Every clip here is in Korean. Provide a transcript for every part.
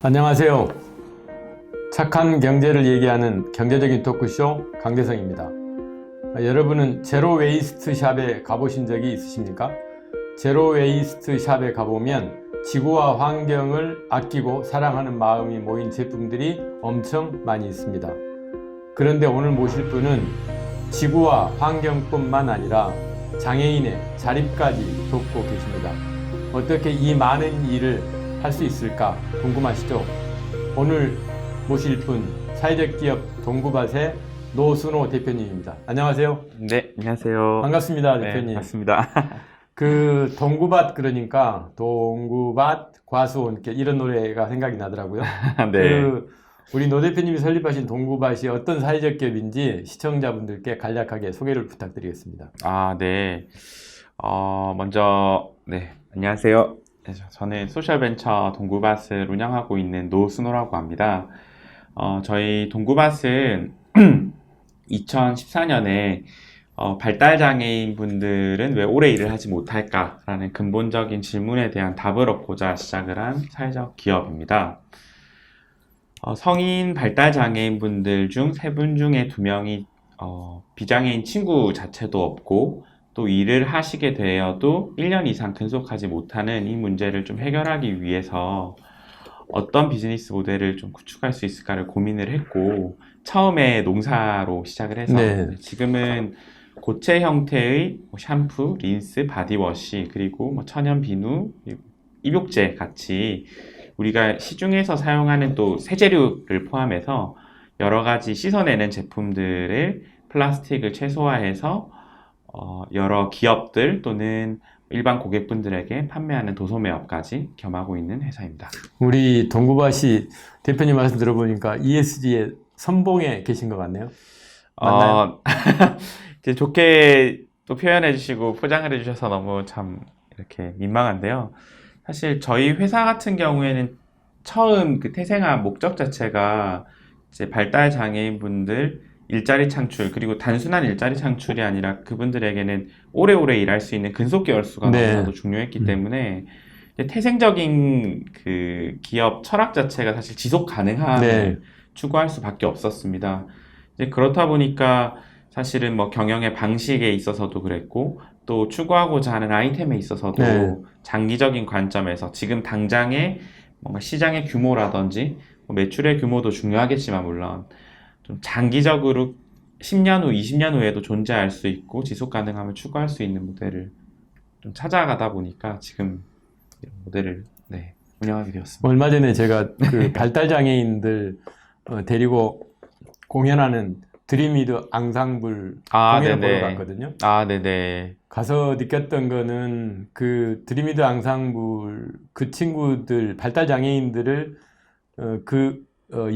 안녕하세요. 착한 경제를 얘기하는 경제적인 토크쇼 강대성입니다. 여러분은 제로 웨이스트 샵에 가보신 적이 있으십니까? 제로 웨이스트 샵에 가보면 지구와 환경을 아끼고 사랑하는 마음이 모인 제품들이 엄청 많이 있습니다. 그런데 오늘 모실 분은 지구와 환경뿐만 아니라 장애인의 자립까지 돕고 계십니다. 어떻게 이 많은 일을 할 수 있을까 궁금하시죠? 오늘 모실 분 사회적 기업 동구밭의 노순호 대표님입니다. 안녕하세요. 네, 안녕하세요. 반갑습니다, 네, 대표님. 반갑습니다. 그 동구밭 그러니까 동구밭 과수원길 이런 노래가 생각이 나더라고요. 네. 우리 노 대표님이 설립하신 동구밭이 어떤 사회적 기업인지 시청자분들께 간략하게 소개를 부탁드리겠습니다. 네. 먼저, 네, 안녕하세요. 저는 소셜벤처 동구밭을 운영하고 있는 노순호라고 합니다. 저희 동구밭은 2014년에 발달장애인 분들은 왜 오래 일을 하지 못할까라는 근본적인 질문에 대한 답을 얻고자 시작을 한 사회적 기업입니다. 성인 발달장애인 분들 중 3분 중에 2명이 비장애인 친구 자체도 없고 또 일을 하시게 되어도 1년 이상 근속하지 못하는 이 문제를 좀 해결하기 위해서 어떤 비즈니스 모델을 좀 구축할 수 있을까를 고민을 했고, 처음에 농사로 시작을 해서 네. 지금은 고체 형태의 샴푸, 린스, 바디워시, 그리고 천연 비누, 입욕제 같이 우리가 시중에서 사용하는 또 세제류를 포함해서 여러 가지 씻어내는 제품들을 플라스틱을 최소화해서 여러 기업들 또는 일반 고객분들에게 판매하는 도소매업까지 겸하고 있는 회사입니다. 우리 동구밭이 대표님 말씀 들어보니까 ESG의 선봉에 계신 것 같네요. 맞나요? 이제 좋게 또 표현해 주시고 포장을 해 주셔서 너무 참 이렇게 민망한데요. 사실 저희 회사 같은 경우에는 처음 그 태생한 목적 자체가 이제 발달 장애인 분들 일자리 창출, 그리고 단순한 일자리 창출이 아니라 그분들에게는 오래오래 일할 수 있는 근속 계열수가 네. 너무나도 중요했기 때문에 태생적인 그 기업 철학 자체가 사실 지속 가능함을 네. 추구할 수밖에 없었습니다. 이제 그렇다 보니까 사실은 뭐 경영의 방식에 있어서도 그랬고 또 추구하고자 하는 아이템에 있어서도 네. 장기적인 관점에서 지금 당장의 뭔가 시장의 규모라든지 매출의 규모도 중요하겠지만 물론 좀 장기적으로 10년 후, 20년 후에도 존재할 수 있고 지속 가능함을 추구할 수 있는 모델을 좀 찾아가다 보니까 지금 이런 모델을 운영하게 되었습니다. 얼마 전에 제가 그 발달장애인들 데리고 공연하는 드림이드 앙상블 공연을 보러 갔거든요. 네네. 가서 느꼈던 거는 그 드림이드 앙상블 그 친구들 발달장애인들을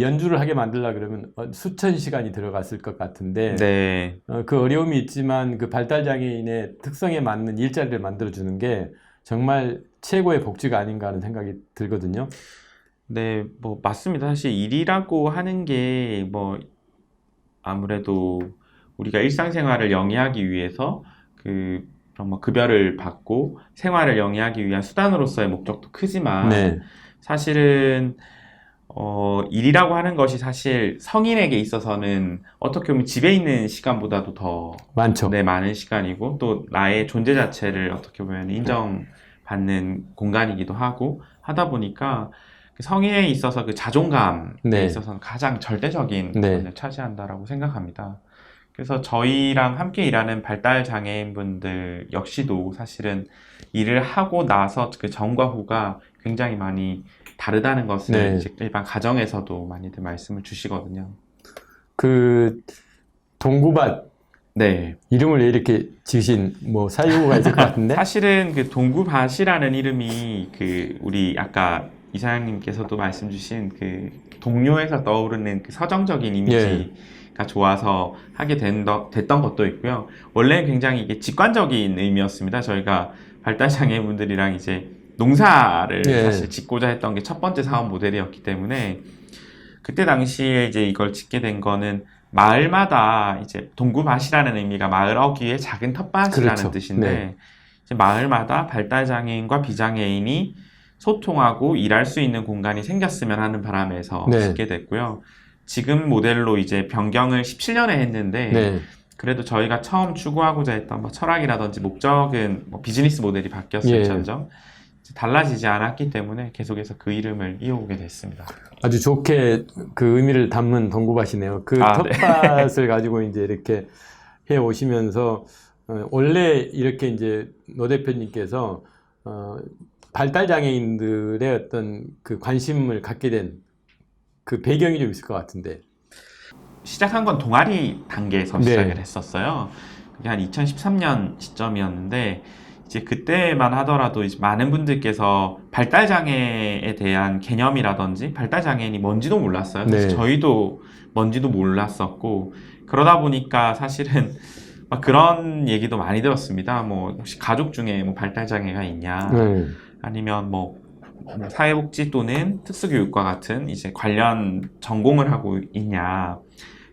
연주를 하게 만들려 그러면 수천 시간이 들어갔을 것 같은데 네. 그 어려움이 있지만 그 발달장애인의 특성에 맞는 일자리를 만들어주는 게 정말 최고의 복지가 아닌가 하는 생각이 들거든요. 네, 뭐 맞습니다. 사실 일이라고 하는 게 아무래도 우리가 일상생활을 영위하기 위해서 그런 급여를 받고 생활을 영위하기 위한 수단으로서의 목적도 크지만 네. 사실은 일이라고 하는 것이 사실 성인에게 있어서는 어떻게 보면 집에 있는 시간보다도 더 많죠. 많은 시간이고 또 나의 존재 자체를 어떻게 보면 인정받는 공간이기도 하고 하다 보니까 성인에 있어서 그 자존감에 있어서는 가장 절대적인 부분을 차지한다라고 생각합니다. 그래서 저희랑 함께 일하는 발달 장애인분들 역시도 사실은 일을 하고 나서 그 전과 후가 굉장히 많이 다르다는 것을 일반 가정에서도 많이들 말씀을 주시거든요. 그 동구밭 이름을 왜 이렇게 지으신 사유가 있을 것 같은데? 사실은 그 동구밭이라는 이름이 우리 아까 이사장님께서도 말씀 주신 그 동료에서 떠오르는 그 서정적인 이미지가 좋아서 하게 됐던 것도 있고요. 원래는 굉장히 이게 직관적인 의미였습니다. 저희가 발달장애인분들이랑 이제 농사를 사실 짓고자 했던 게 첫 번째 사업 모델이었기 때문에 그때 당시에 이제 이걸 짓게 된 거는 마을마다 이제 동구밭이라는 의미가 마을 어귀의 작은 텃밭이라는 뜻인데 이제 마을마다 발달장애인과 비장애인이 소통하고 일할 수 있는 공간이 생겼으면 하는 바람에서 네. 짓게 됐고요. 지금 모델로 이제 변경을 17년에 했는데 네. 그래도 저희가 처음 추구하고자 했던 뭐 철학이라든지 목적은 뭐 비즈니스 모델이 바뀌었을 예. 텐데 달라지지 않았기 때문에 계속해서 그 이름을 이어오게 됐습니다. 아주 좋게 그 의미를 담은 동구밭이네요. 그 네. 텃밭을 가지고 이제 이렇게 해 오시면서 원래 이렇게 이제 노 대표님께서 발달 장애인들의 어떤 그 관심을 갖게 된 그 배경이 좀 있을 것 같은데. 시작한 건 동아리 단계에서 네. 시작을 했었어요. 그게 한 2013년 시점이었는데 이제 그때만 하더라도 이제 많은 분들께서 발달 장애에 대한 개념이라든지 발달 장애인이 뭔지도 몰랐어요. 사실 네. 저희도 뭔지도 몰랐었고 그러다 보니까 사실은 막 그런 얘기도 많이 들었습니다. 뭐 혹시 가족 중에 뭐 발달 장애가 있냐, 아니면 뭐 사회복지 또는 특수교육과 같은 이제 관련 전공을 하고 있냐.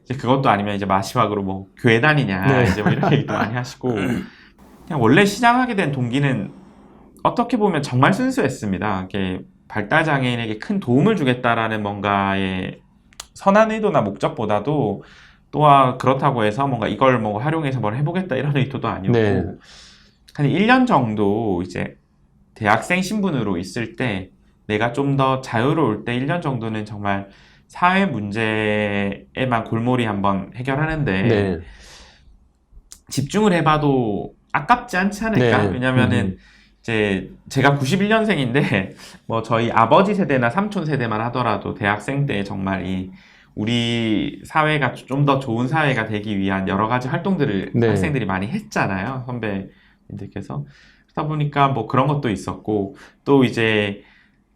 이제 그것도 아니면 이제 마지막으로 뭐 교회 다니냐. 네. 이제 뭐 이런 얘기도 많이 하시고. 그냥 원래 시작하게 된 동기는 어떻게 보면 정말 순수했습니다. 이게 발달 장애인에게 큰 도움을 주겠다라는 뭔가의 선한 의도나 목적보다도 또한 그렇다고 해서 뭔가 이걸 뭐 활용해서 뭘 해보겠다 이런 의도도 아니었고 네. 한 1년 정도 이제 대학생 신분으로 있을 때 내가 좀 더 자유로울 때 1년 정도는 정말 사회 문제에만 골몰이 한번 해결하는데 네. 집중을 해봐도 아깝지 않지 않을까? 네. 왜냐면은 이제 제가 91년생인데 뭐 저희 아버지 세대나 삼촌 세대만 하더라도 대학생 때 정말 이 우리 사회가 좀 더 좋은 사회가 되기 위한 여러 가지 활동들을 네. 학생들이 많이 했잖아요. 선배님들께서. 그러다 보니까 뭐 그런 것도 있었고 또 이제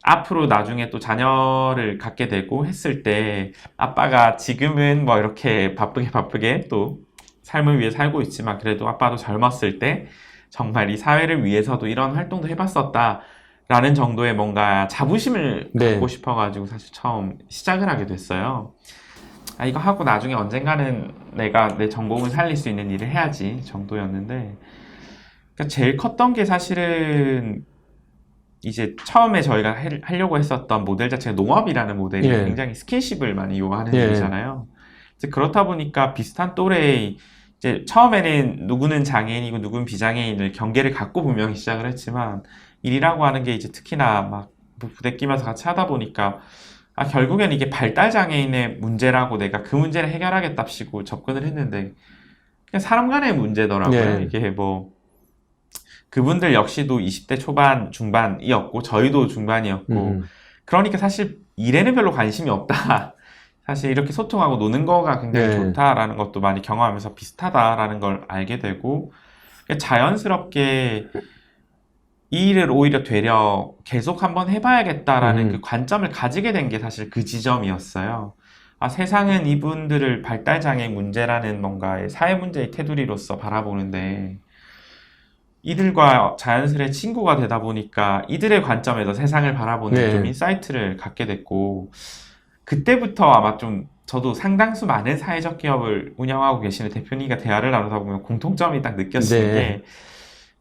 앞으로 나중에 또 자녀를 갖게 되고 했을 때 아빠가 지금은 뭐 이렇게 바쁘게 또 삶을 위해 살고 있지만 그래도 아빠도 젊었을 때 정말 이 사회를 위해서도 이런 활동도 해봤었다라는 정도의 뭔가 자부심을 네. 갖고 싶어가지고 사실 처음 시작을 하게 됐어요. 아, 이거 하고 나중에 언젠가는 내가 내 전공을 살릴 수 있는 일을 해야지 정도였는데 그러니까 제일 컸던 게 사실은 이제 처음에 저희가 하려고 했었던 모델 자체가 농업이라는 모델이 예. 굉장히 스킨십을 많이 요구하는 예. 일이잖아요. 이제 그렇다 보니까 비슷한 또래의 이제 처음에는 누구는 장애인이고 누구는 비장애인을 경계를 갖고 분명히 시작을 했지만 일이라고 하는 게 이제 특히나 막 부대끼면서 같이 하다 보니까 아, 결국엔 이게 발달 장애인의 문제라고 내가 그 문제를 해결하겠답시고 접근을 했는데 그냥 사람 간의 문제더라고요. 예. 이게 뭐 그분들 역시도 20대 초반, 중반이었고 저희도 중반이었고 그러니까 사실 일에는 별로 관심이 없다. 사실 이렇게 소통하고 노는 거가 굉장히 네. 좋다라는 것도 많이 경험하면서 비슷하다라는 걸 알게 되고 자연스럽게 이 일을 오히려 되려 계속 한번 해봐야겠다라는 그 관점을 가지게 된 게 사실 그 지점이었어요. 아, 세상은 이분들을 발달장애 문제라는 뭔가의 사회 문제의 테두리로서 바라보는데 이들과 자연스레 친구가 되다 보니까 이들의 관점에서 세상을 바라보는 네. 좀 인사이트를 갖게 됐고 그때부터 아마 좀 저도 상당수 많은 사회적 기업을 운영하고 계시는 대표님과 대화를 나누다 보면 공통점이 딱 느껴지는 네. 게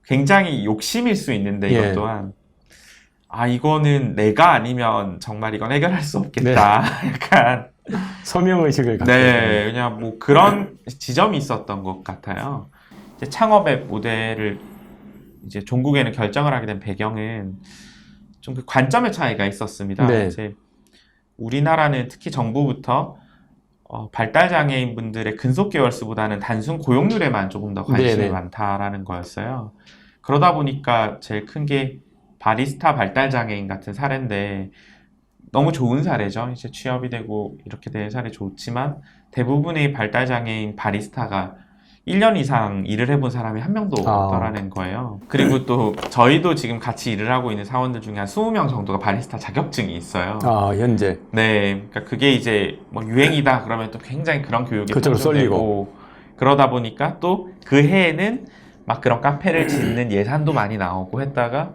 굉장히 욕심일 수 있는데 이것 예. 또한 아 이거는 내가 아니면 정말 이건 해결할 수 없겠다. 약간 소명의식을 갖게 네, 그냥 뭐 그런 지점이 있었던 것 같아요. 이제 창업의 모델을 이제 종국에는 결정을 하게 된 배경은 좀 그 관점의 차이가 있었습니다. 네. 이제 우리나라는 특히 정부부터 발달 장애인 분들의 근속 계열수보다는 단순 고용률에만 조금 더 관심이 네네. 많다라는 거였어요. 그러다 보니까 제일 큰 게 바리스타 발달 장애인 같은 사례인데 너무 좋은 사례죠. 이제 취업이 되고 이렇게 되는 사례 좋지만 대부분의 발달 장애인 바리스타가 1년 이상 일을 해본 사람이 한 명도 없더라는 거예요. 그리고 또 저희도 지금 같이 일을 하고 있는 사원들 중에 한 20명 정도가 바리스타 자격증이 있어요. 아, 현재. 네, 그러니까 그게 이제 뭐 유행이다 그러면 또 굉장히 그런 교육이 그쪽으로 편성되고 그러다 보니까 또 그 해에는 막 그런 카페를 짓는 예산도 많이 나오고 했다가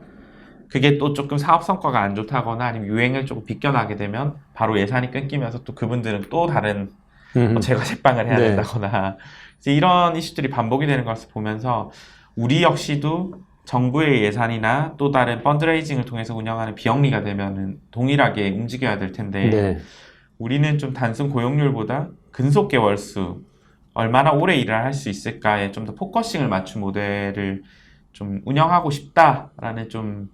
그게 또 조금 사업 성과가 안 좋다거나 아니면 유행을 조금 비껴나게 되면 바로 예산이 끊기면서 또 그분들은 또 다른 뭐 제과 제빵을 해야 네. 된다거나 이제 이런 이슈들이 반복이 되는 것을 보면서 우리 역시도 정부의 예산이나 또 다른 펀드레이징을 통해서 운영하는 비영리가 되면은 동일하게 움직여야 될 텐데 네. 우리는 좀 단순 고용률보다 근속계 월수 얼마나 오래 일을 할 수 있을까에 좀 더 포커싱을 맞춘 모델을 좀 운영하고 싶다라는 좀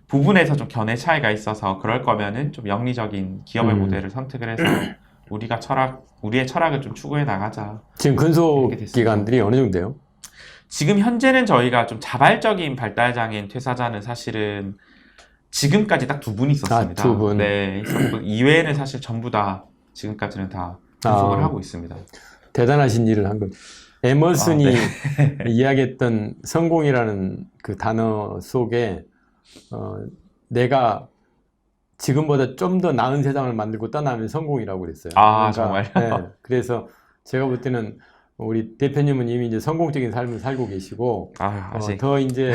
부분에서 좀 견해 차이가 있어서 그럴 거면은 좀 영리적인 기업의 모델을 선택을 해서 우리의 철학을 좀 추구해 나가자. 지금 근속 이렇게 됐습니다. 기간들이 어느 정도예요? 지금 현재는 저희가 좀 자발적인 발달장애인 퇴사자는 사실은 지금까지 딱 2분 있었습니다. 아, 2분. 네, 있었고 이외에는 사실 전부 다 지금까지는 다 근속을 하고 있습니다. 대단하신 일을 한 것. 에머슨이 네. 이야기했던 성공이라는 그 단어 속에 내가 지금보다 좀 더 나은 세상을 만들고 떠나면 성공이라고 그랬어요. 아, 정말요? 네, 그래서 제가 볼 때는 우리 대표님은 이미 이제 성공적인 삶을 살고 계시고 아직 더 이제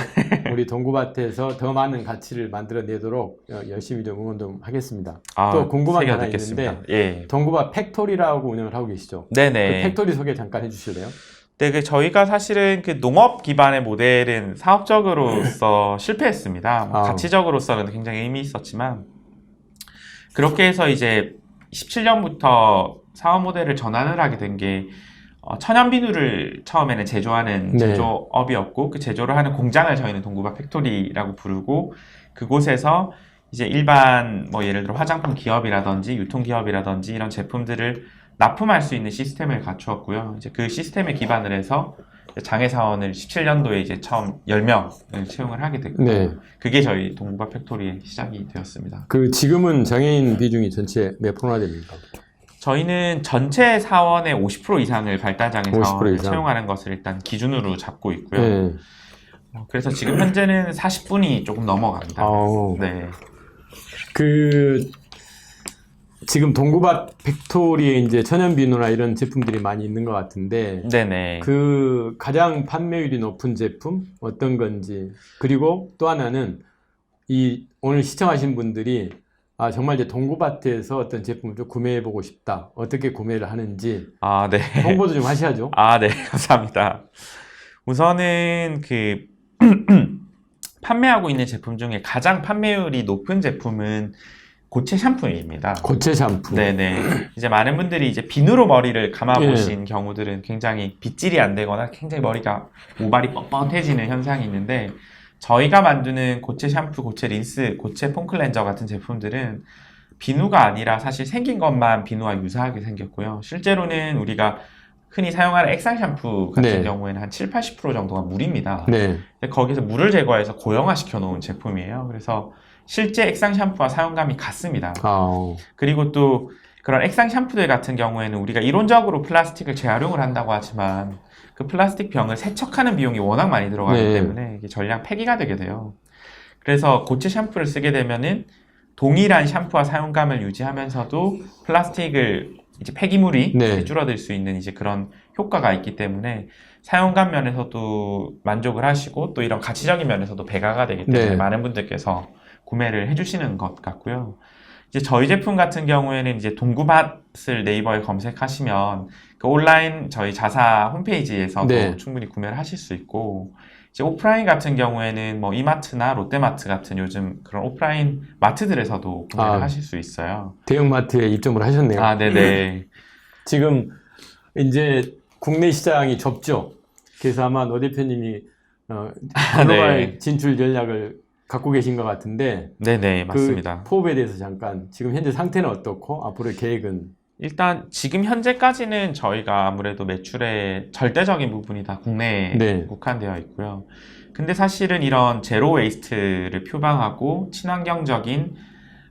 우리 동구밭에서 더 많은 가치를 만들어내도록 열심히 좀 응원 좀 하겠습니다. 또 궁금한 게 하나 있는데 예. 동구밭 팩토리라고 운영을 하고 계시죠? 네네. 그 팩토리 소개 잠깐 해주실래요? 네, 저희가 사실은 그 농업 기반의 모델은 사업적으로서 실패했습니다. 가치적으로서는 굉장히 의미 있었지만 그렇게 해서 이제 17년부터 사업 모델을 전환을 하게 된 게 천연 비누를 처음에는 제조하는 제조업이었고 그 제조를 하는 공장을 저희는 동구밭 팩토리라고 부르고 그곳에서 이제 일반 뭐 예를 들어 화장품 기업이라든지 유통 기업이라든지 이런 제품들을 납품할 수 있는 시스템을 갖추었고요. 이제 그 시스템에 기반을 해서 장애 사원을 17년도에 이제 처음 10명을 채용을 하게 됐고 그게 저희 동구밭 팩토리의 시작이 되었습니다. 그 지금은 장애인 비중이 전체 몇 프로나 됩니까? 저희는 전체 사원의 50% 이상을 발달장애 50% 사원을 이상. 채용하는 것을 일단 기준으로 잡고 있고요. 그래서 지금 현재는 40분이 조금 넘어갑니다. 네. 그 지금 동구밭 팩토리에 이제 천연 비누나 이런 제품들이 많이 있는 것 같은데, 네네. 그 가장 판매율이 높은 제품 어떤 건지, 그리고 또 하나는 이 오늘 시청하신 분들이 정말 이제 동구밭에서 어떤 제품을 좀 구매해보고 싶다, 어떻게 구매를 하는지 네. 홍보도 좀 하셔야죠. 네, 감사합니다. 우선은 그 판매하고 있는 제품 중에 가장 판매율이 높은 제품은 고체 샴푸입니다. 고체 샴푸. 네네. 이제 많은 분들이 이제 비누로 머리를 감아보신 경우들은 굉장히 빗질이 안 되거나 굉장히 머리가 모발이 뻣뻣해지는 현상이 있는데 저희가 만드는 고체 샴푸, 고체 린스, 고체 폼클렌저 같은 제품들은 비누가 아니라 사실 생긴 것만 비누와 유사하게 생겼고요. 실제로는 우리가 흔히 사용하는 액상 샴푸 같은 경우에는 한 70-80% 정도가 물입니다. 거기서 물을 제거해서 고형화시켜 놓은 제품이에요. 그래서 실제 액상 샴푸와 사용감이 같습니다. 그리고 또 그런 액상 샴푸들 같은 경우에는 우리가 이론적으로 플라스틱을 재활용을 한다고 하지만 그 플라스틱 병을 세척하는 비용이 워낙 많이 들어가기 때문에 이게 전량 폐기가 되게 돼요. 그래서 고체 샴푸를 쓰게 되면은 동일한 샴푸와 사용감을 유지하면서도 플라스틱을 이제 폐기물이 줄어들 수 있는 이제 그런 효과가 있기 때문에 사용감 면에서도 만족을 하시고 또 이런 가치적인 면에서도 배가가 되기 때문에 많은 분들께서 구매를 해주시는 것 같고요. 이제 저희 제품 같은 경우에는 이제 동구밭을 네이버에 검색하시면 그 온라인 저희 자사 홈페이지에서도 충분히 구매를 하실 수 있고 이제 오프라인 같은 경우에는 뭐 이마트나 롯데마트 같은 요즘 그런 오프라인 마트들에서도 구매를 하실 수 있어요. 대형마트에 입점을 하셨네요. 네네. 지금 이제 국내 시장이 좁죠. 그래서 아마 노 대표님이 글로벌 진출 전략을 갖고 계신 것 같은데. 네네, 맞습니다. 그 포업에 대해서 잠깐, 지금 현재 상태는 어떻고 앞으로의 계획은? 일단 지금 현재까지는 저희가 아무래도 매출의 절대적인 부분이 다 국내에 국한되어 있고요. 근데 사실은 이런 제로 웨이스트를 표방하고 친환경적인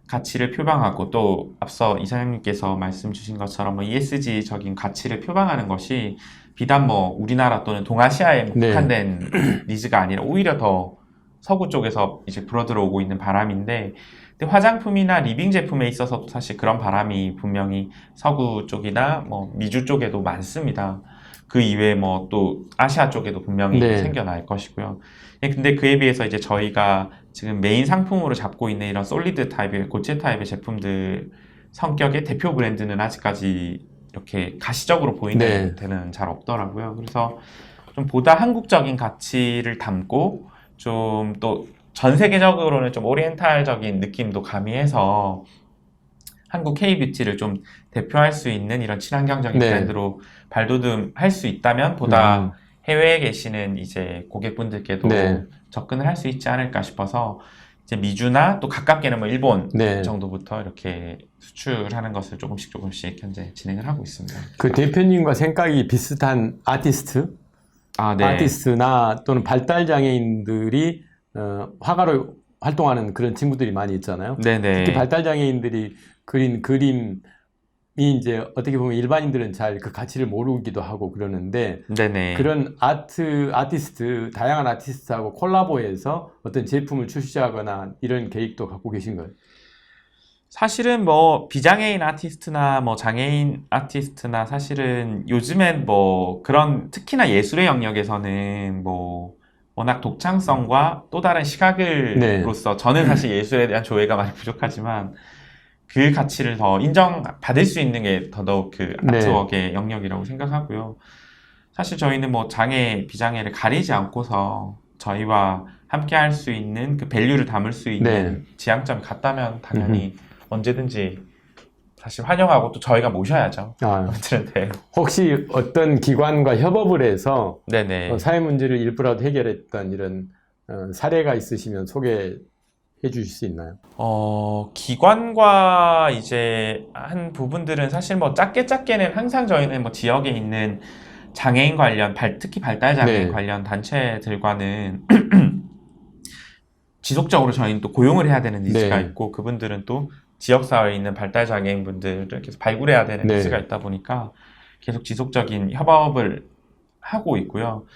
가치를 표방하고 또 앞서 이사장님께서 말씀 주신 것처럼 뭐 ESG적인 가치를 표방하는 것이 비단 뭐 우리나라 또는 동아시아에 국한된 니즈가 아니라 오히려 더 서구 쪽에서 이제 불어들어오고 있는 바람인데, 근데 화장품이나 리빙 제품에 있어서도 사실 그런 바람이 분명히 서구 쪽이나 뭐 미주 쪽에도 많습니다. 그 이외에 뭐 또 아시아 쪽에도 분명히 생겨날 것이고요. 근데 그에 비해서 이제 저희가 지금 메인 상품으로 잡고 있는 이런 솔리드 타입의 고체 타입의 제품들 성격의 대표 브랜드는 아직까지 이렇게 가시적으로 보이는 데는 잘 없더라고요. 그래서 좀 보다 한국적인 가치를 담고 좀 또 전 세계적으로는 좀 오리엔탈적인 느낌도 가미해서 한국 K-뷰티를 좀 대표할 수 있는 이런 친환경적인 네. 브랜드로 발돋움할 수 있다면 보다 해외에 계시는 이제 고객분들께도 네. 접근을 할 수 있지 않을까 싶어서 이제 미주나 또 가깝게는 뭐 일본 네. 정도부터 이렇게 수출하는 것을 조금씩 현재 진행을 하고 있습니다. 그 대표님과 생각이 비슷한 아티스트, 네. 아티스트나 또는 발달 장애인들이 화가로 활동하는 그런 친구들이 많이 있잖아요. 네네. 특히 발달 장애인들이 그린 그림이 이제 어떻게 보면 일반인들은 잘 그 가치를 모르기도 하고 그러는데 네네. 그런 아티스트, 다양한 아티스트하고 콜라보해서 어떤 제품을 출시하거나 이런 계획도 갖고 계신 거예요? 사실은 뭐 비장애인 아티스트나 뭐 장애인 아티스트나 사실은 요즘엔 뭐 그런 특히나 예술의 영역에서는 뭐 워낙 독창성과 또 다른 시각을로서 저는 사실 예술에 대한 조예가 많이 부족하지만 그 가치를 더 인정받을 수 있는 게 더더욱 그 아트웍의 영역이라고 생각하고요. 사실 저희는 뭐 장애, 비장애를 가리지 않고서 저희와 함께 할 수 있는 그 밸류를 담을 수 있는 지향점이 같다면 당연히 언제든지 사실 환영하고 또 저희가 모셔야죠. 네. 혹시 어떤 기관과 협업을 해서 네네. 사회 문제를 일부라도 해결했던 이런 사례가 있으시면 소개해 주실 수 있나요? 기관과 이제 한 부분들은 사실 뭐 작게는 항상 저희는 뭐 지역에 있는 장애인 관련, 특히 발달 장애인 관련 단체들과는 지속적으로 저희는 또 고용을 해야 되는 니즈가 있고 그분들은 또 지역사회에 있는 발달 장애인분들을 계속 발굴해야 되는 니즈가 있다 보니까 계속 지속적인 협업을 하고 있고요.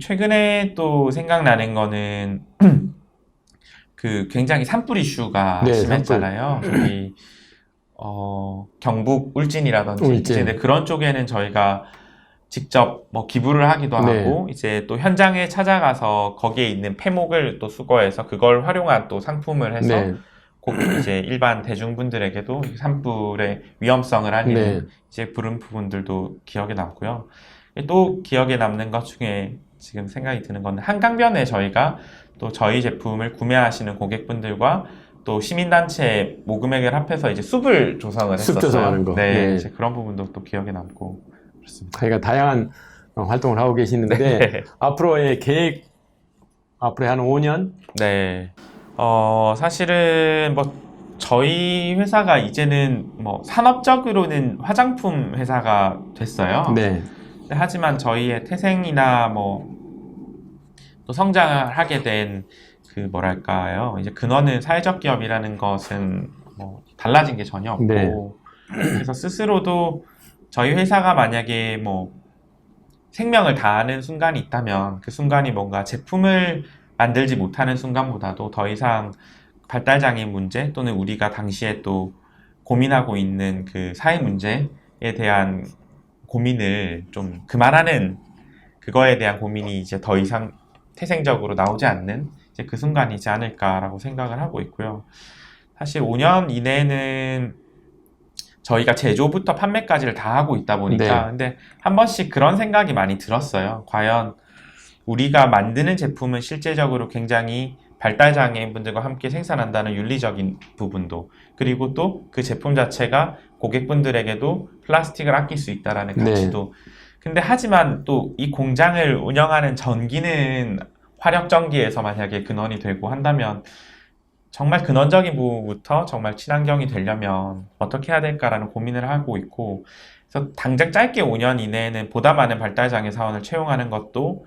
최근에 또 생각나는 거는 그 굉장히 산불 이슈가 심했잖아요. 저기 경북 울진이라든지 이제 그런 쪽에는 저희가 직접 뭐 기부를 하기도 하고 이제 또 현장에 찾아가서 거기에 있는 폐목을 또 수거해서 그걸 활용한 또 상품을 해서 꼭 이제 일반 대중분들에게도 산불의 위험성을 알리는 이제 그런 부분들도 기억에 남고요. 또 기억에 남는 것 중에 지금 생각이 드는 건 한강변에 저희가 또 저희 제품을 구매하시는 고객분들과 또 시민단체 모금액을 합해서 이제 숲을 조성을 했었어요. 숲 조성하는 거. 이제 그런 부분도 또 기억에 남고 그렇습니다. 저희가 다양한 활동을 하고 계시는데 앞으로의 계획, 앞으로 한 5년? 사실은 뭐 저희 회사가 이제는 뭐 산업적으로는 화장품 회사가 됐어요. 하지만 저희의 태생이나 뭐 또 성장을 하게 된 그 뭐랄까요, 이제 근원은 사회적 기업이라는 것은 뭐 달라진 게 전혀 없고 그래서 스스로도 저희 회사가 만약에 뭐 생명을 다하는 순간이 있다면 그 순간이 뭔가 제품을 만들지 못하는 순간보다도 더 이상 발달장애인 문제 또는 우리가 당시에 또 고민하고 있는 그 사회 문제에 대한 고민을 좀 그만하는, 그거에 대한 고민이 이제 더 이상 태생적으로 나오지 않는 이제 그 순간이지 않을까라고 생각을 하고 있고요. 사실 5년 이내에는 저희가 제조부터 판매까지를 다 하고 있다 보니까 근데 한 번씩 그런 생각이 많이 들었어요. 과연 우리가 만드는 제품은 실제적으로 굉장히 발달장애인분들과 함께 생산한다는 윤리적인 부분도, 그리고 또 그 제품 자체가 고객분들에게도 플라스틱을 아낄 수 있다는 가치도 근데 하지만 또 이 공장을 운영하는 전기는 화력전기에서 만약에 근원이 되고 한다면 정말 근원적인 부분부터 정말 친환경이 되려면 어떻게 해야 될까라는 고민을 하고 있고, 그래서 당장 짧게 5년 이내에는 보다 많은 발달장애 사원을 채용하는 것도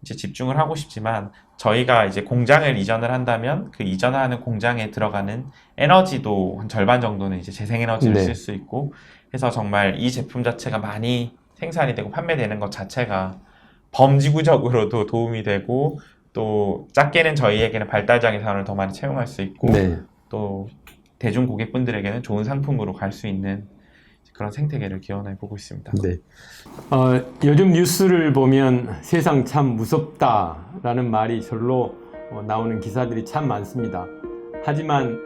이제 집중을 하고 싶지만, 저희가 이제 공장을 이전을 한다면 그 이전하는 공장에 들어가는 에너지도 한 절반 정도는 이제 재생에너지를 쓸 수 있고 해서 정말 이 제품 자체가 많이 생산이 되고 판매되는 것 자체가 범지구적으로도 도움이 되고 또 작게는 저희에게는 발달장애 사원을 더 많이 채용할 수 있고 또 대중 고객분들에게는 좋은 상품으로 갈 수 있는 그런 생태계를 기원해 보고 있습니다. 요즘 뉴스를 보면 세상 참 무섭다라는 말이 절로 나오는 기사들이 참 많습니다. 하지만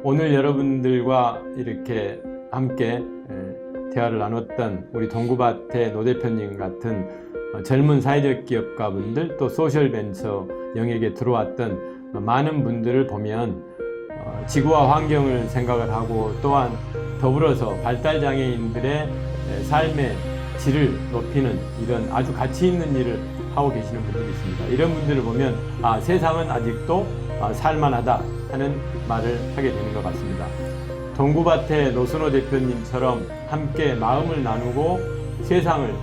오늘 여러분들과 이렇게 함께 대화를 나눴던 우리 동구밭의 노 대표님 같은 젊은 사회적 기업가분들 또 소셜벤처 영역에 들어왔던 많은 분들을 보면 지구와 환경을 생각을 하고 또한 더불어서 발달장애인들의 삶의 질을 높이는 이런 아주 가치 있는 일을 하고 계시는 분들이 있습니다. 이런 분들을 보면 세상은 아직도 살만하다 하는 말을 하게 되는 것 같습니다. 동구밭의 노순호 대표님처럼 함께 마음을 나누고 세상을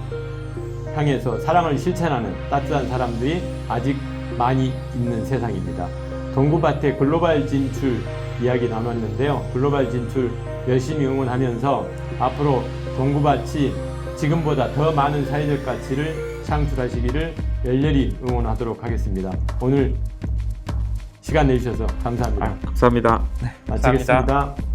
향해서 사랑을 실천하는 따뜻한 사람들이 아직 많이 있는 세상입니다. 동구밭의 글로벌 진출 이야기 나눴는데요. 글로벌 진출 열심히 응원하면서 앞으로 동구밭이 지금보다 더 많은 사회적 가치를 창출하시기를 열렬히 응원하도록 하겠습니다. 오늘 시간 내주셔서 감사합니다. 감사합니다. 마치겠습니다.